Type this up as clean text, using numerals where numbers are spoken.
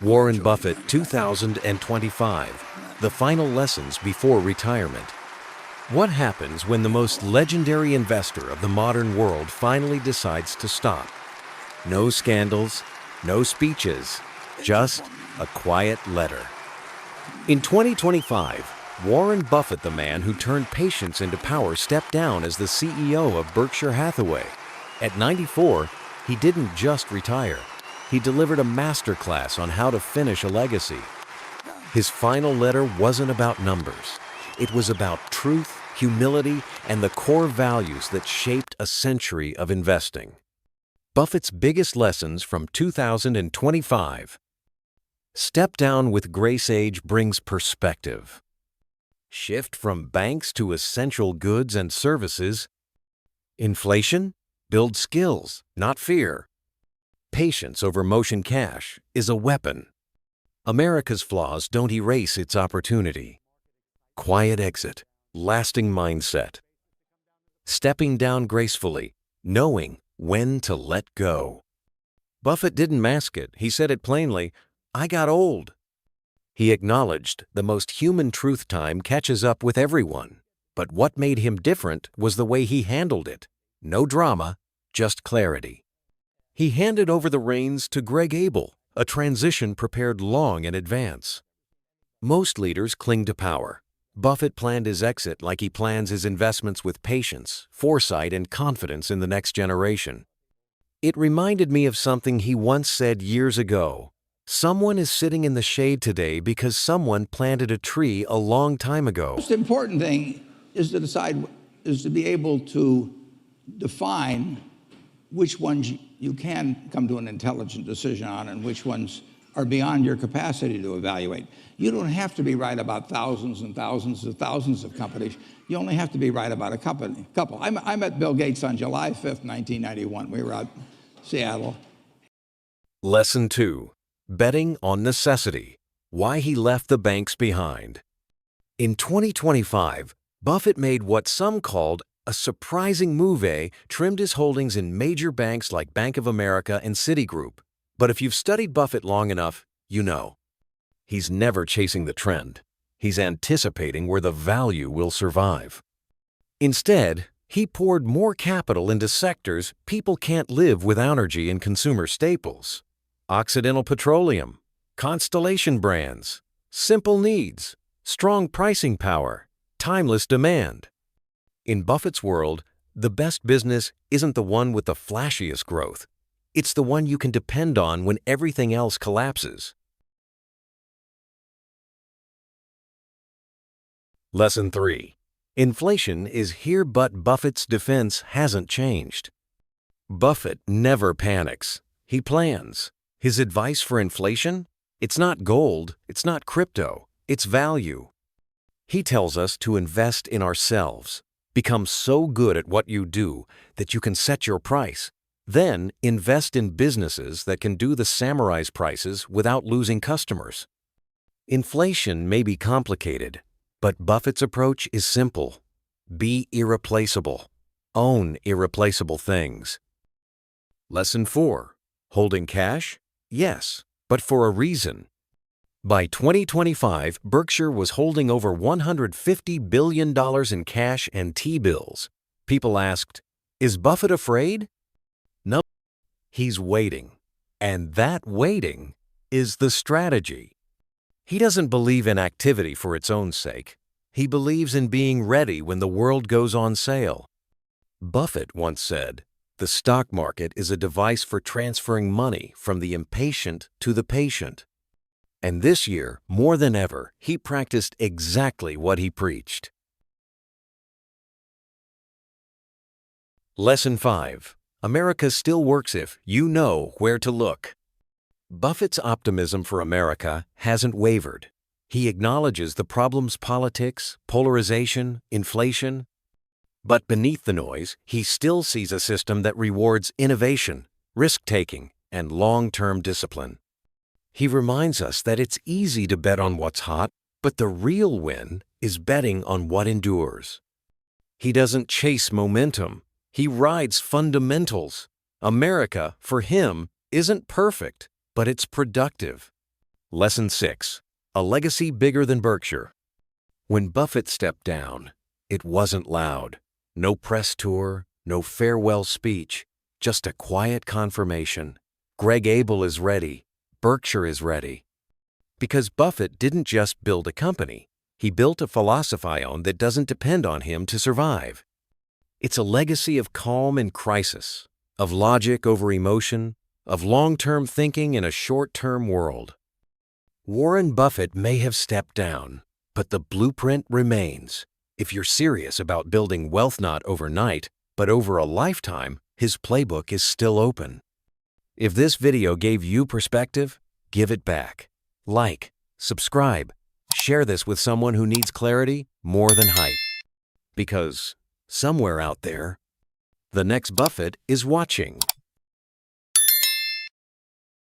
Warren Buffett 2025, the final lessons before retirement. What happens when the most legendary investor of the modern world finally decides to stop? No scandals, no speeches, just a quiet letter. In 2025, Warren Buffett, the man who turned patience into power, stepped down as the CEO of Berkshire Hathaway. At 94, he didn't just retire. He delivered a masterclass on how to finish a legacy. His final letter wasn't about numbers. It was about truth, humility, and the core values that shaped a century of investing. Buffett's biggest lessons from 2025. Step down with grace. Age brings perspective. Shift from banks to essential goods and services. Inflation? Build skills, not fear. Patience over motion cash is a weapon. America's flaws don't erase its opportunity. Quiet exit, lasting mindset. Stepping down gracefully, knowing when to let go. Buffett didn't mask it. He said it plainly, "I got old." He acknowledged the most human truth: time catches up with everyone. But what made him different was the way he handled it. No drama, just clarity. He handed over the reins to Greg Abel, a transition prepared long in advance. Most leaders cling to power. Buffett planned his exit like he plans his investments, with patience, foresight, and confidence in the next generation. It reminded me of something he once said years ago. Someone is sitting in the shade today because someone planted a tree a long time ago. The most important thing is to be able to define which ones you can come to an intelligent decision on and which ones are beyond your capacity to evaluate. You don't have to be right about thousands and thousands and thousands of companies. You only have to be right about a couple. I met Bill Gates on July 5th, 1991. We were out in Seattle. Lesson 2. Betting on necessity. Why he left the banks behind. In 2025, Buffett made what some called a surprising move. Trimmed his holdings in major banks like Bank of America and Citigroup. But if you've studied Buffett long enough, you know. He's never chasing the trend. He's anticipating where the value will survive. Instead, he poured more capital into sectors people can't live without: energy and consumer staples, Occidental Petroleum, Constellation Brands, simple needs, strong pricing power, timeless demand. In Buffett's world, the best business isn't the one with the flashiest growth. It's the one you can depend on when everything else collapses. Lesson 3. Inflation is here, but Buffett's defense hasn't changed. Buffett never panics. He plans. His advice for inflation? It's not gold, it's not crypto, it's value. He tells us to invest in ourselves. Become so good at what you do that you can set your price. Then invest in businesses that can do the samurai's prices without losing customers. Inflation may be complicated, but Buffett's approach is simple. Be irreplaceable. Own irreplaceable things. Lesson 4. Holding cash? Yes, but for a reason. By 2025, Berkshire was holding over $150 billion in cash and T-bills. People asked, "Is Buffett afraid?" No, he's waiting. And that waiting is the strategy. He doesn't believe in activity for its own sake. He believes in being ready when the world goes on sale. Buffett once said, "The stock market is a device for transferring money from the impatient to the patient." And this year, more than ever, he practiced exactly what he preached. Lesson 5. America still works if you know where to look. Buffett's optimism for America hasn't wavered. He acknowledges the problems: politics, polarization, inflation. But beneath the noise, he still sees a system that rewards innovation, risk-taking, and long-term discipline. He reminds us that it's easy to bet on what's hot, but the real win is betting on what endures. He doesn't chase momentum. He rides fundamentals. America, for him, isn't perfect, but it's productive. Lesson 6. A legacy bigger than Berkshire. When Buffett stepped down, it wasn't loud. No press tour, no farewell speech, just a quiet confirmation. Greg Abel is ready. Berkshire is ready. Because Buffett didn't just build a company. He built a philosophy that doesn't depend on him to survive. It's a legacy of calm in crisis, of logic over emotion, of long-term thinking in a short-term world. Warren Buffett may have stepped down, but the blueprint remains. If you're serious about building wealth not overnight, but over a lifetime, his playbook is still open. If this video gave you perspective, give it back. Like, subscribe, share this with someone who needs clarity more than hype. Because somewhere out there, the next Buffett is watching.